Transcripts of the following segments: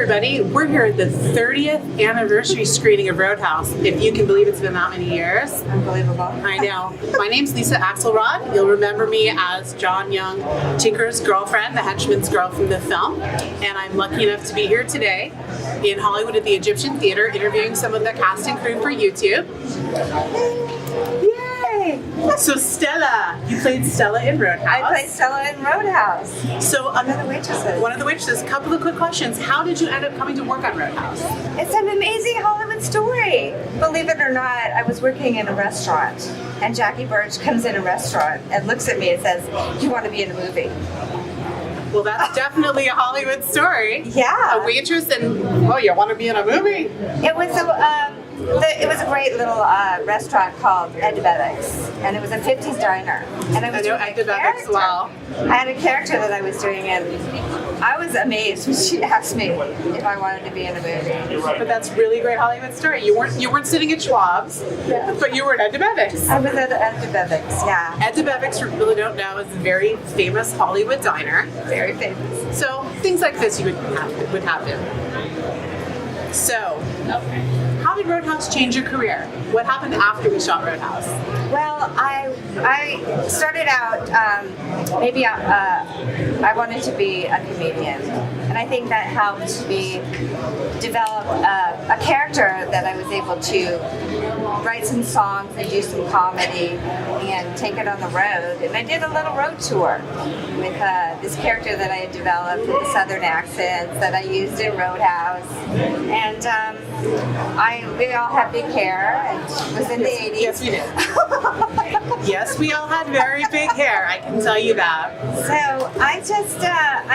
everybody. We're here at the 30th anniversary screening of Roadhouse. If you can believe it's been that many years. Unbelievable. I know. My name's Lisa Axelrod. You'll remember me as John Young Tinker's girlfriend, the henchman's girl from the film. And I'm lucky enough to be here today in Hollywood at the Egyptian Theater interviewing some of the cast and crew for YouTube. Yay! So Stella, you played Stella in Roadhouse. I played Stella in Roadhouse. So One of the waitresses. One of the waitresses. Couple of quick questions. How did you end up coming to work on Roadhouse? It's an amazing Hollywood story. Believe it or not, I was working in a restaurant, and Jackie Birch comes in a restaurant and looks at me and says, "You want to be in a movie?" Well, that's definitely a Hollywood story. Yeah. A waitress and, oh, you want to be in a movie? It was a great little restaurant called Edibetics, and it was a 50s diner. And I was doing a Edibetics, wow. I had a character that I was doing, and I was amazed when she asked me if I wanted to be in a movie. But that's really a great Hollywood story. You weren't sitting at Schwab's, but you were at Edibetics. I was at Edibetics, yeah. Edibetics, for people who don't know, is a very famous Hollywood diner. Very famous. So things like this would happen. So, how did Roadhouse change your career? What happened after we shot Roadhouse? Well, I started out, I wanted to be a comedian. And I think that helped me develop a character that I was able to write some songs and do some comedy and take it on the road. And I did a little road tour with this character that I had developed with the southern accents that I used in Roadhouse. And we all had big hair, and it was in the 80s. Yes, we did. Yes, we all had very big hair, I can tell you that. So I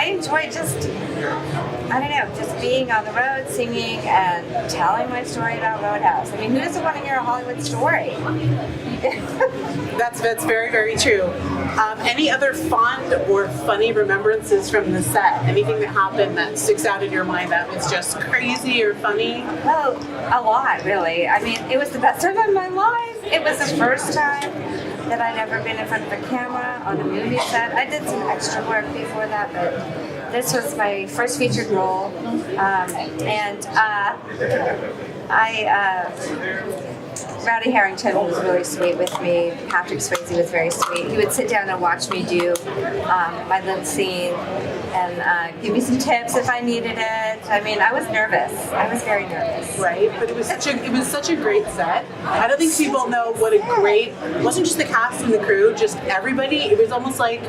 enjoy just being on the road, singing, and telling my story about Roadhouse. I mean, who doesn't want to hear a Hollywood story? That's very, very true. Any other fond or funny remembrances from the set? Anything that happened that sticks out in your mind that was just crazy or funny? Well, a lot, really. I mean, it was the best time of my life. It was the first time that I'd ever been in front of a camera on a movie set. I did some extra work before that, but this was my first featured role. Rowdy Harrington was really sweet with me. Patrick Swayze was very sweet. He would sit down and watch me do my lip scene and give me some tips if I needed it. I mean, I was nervous. I was very nervous. Right, but it was such a great set. I don't think people know what a great. It wasn't just the cast and the crew, just everybody. It was almost like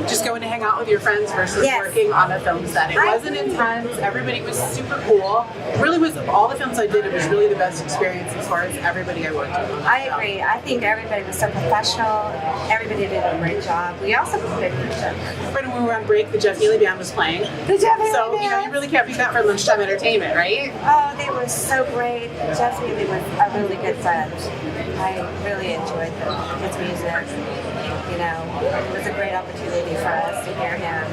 just going to hang out with your friends versus working on a film set. It wasn't intense. Everybody was super cool. It really was. Of all the films I did, it was really the best experience as far as everybody I worked with. I agree. I think everybody was so professional. Everybody did a great job. We also did each other. Right when we were on break, the Jeff Healey Band was playing. The Jeff Healey So, Band. you really can't beat that for lunchtime entertainment, right? Oh, they were so great. Jeff Healey was a really good friend. I really enjoyed his music. You know, it was a great opportunity for us to hear him.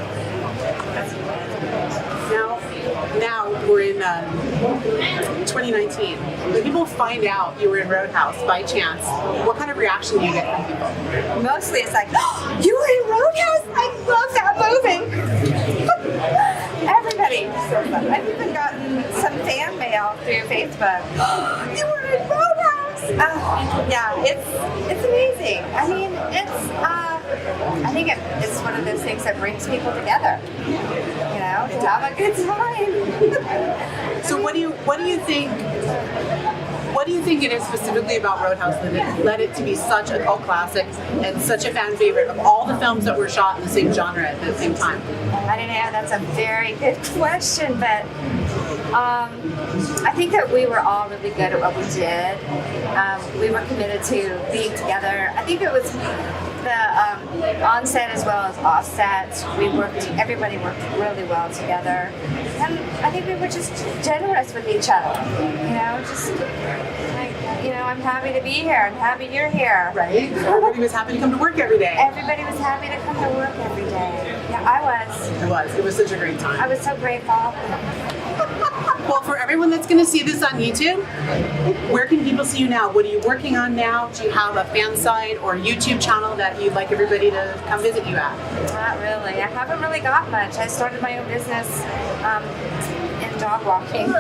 Now we're in 2019. When people find out you were in Roadhouse by chance, what kind of reaction do you get from people? Mostly it's like, oh, you were in Roadhouse? I love that movie. Everybody says that. I've even gotten some fan mail through Facebook. Oh, you were in Roadhouse? Yeah, it's amazing. I mean, I think it's one of those things that brings people together. You know, to have a good time. So what do you think? What do you think it is specifically about Roadhouse that led it to be such a cult classic and such a fan favorite of all the films that were shot in the same genre at the same time? I don't know. That's a very good question, but I think that we were all really good at what we did. We were committed to being together. I think it was the on-set as well as off-set. Everybody worked really well together. And I think we were just generous with each other. You know, just like, you know, I'm happy to be here. I'm happy you're here. Right? Everybody was happy to come to work every day. Everybody was happy to come to work every day. Yeah, I was. It was such a great time. I was so grateful. Well, for everyone that's going to see this on YouTube, where can people see you now? What are you working on now? Do you have a fan site or YouTube channel that you'd like everybody to come visit you at? Not really. I haven't really got much. I started my own business in dog walking.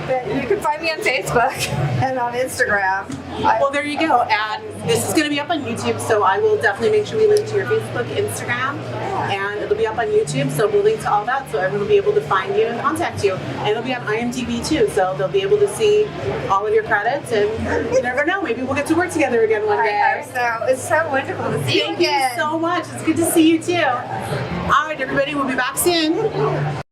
But you can find me on Facebook and on Instagram. Well, there you go. And this is going to be up on YouTube, so I will definitely make sure we link to your Facebook, Instagram, and it'll be up on YouTube, so we'll link to all that so everyone will be able to find you and contact you. And it'll be on IMDb too, so they'll be able to see all of your credits, and you never know, maybe we'll get to work together again one day. I hope so. It's so wonderful to see you again. Thank you so much. It's good to see you too. All right, everybody, we'll be back soon.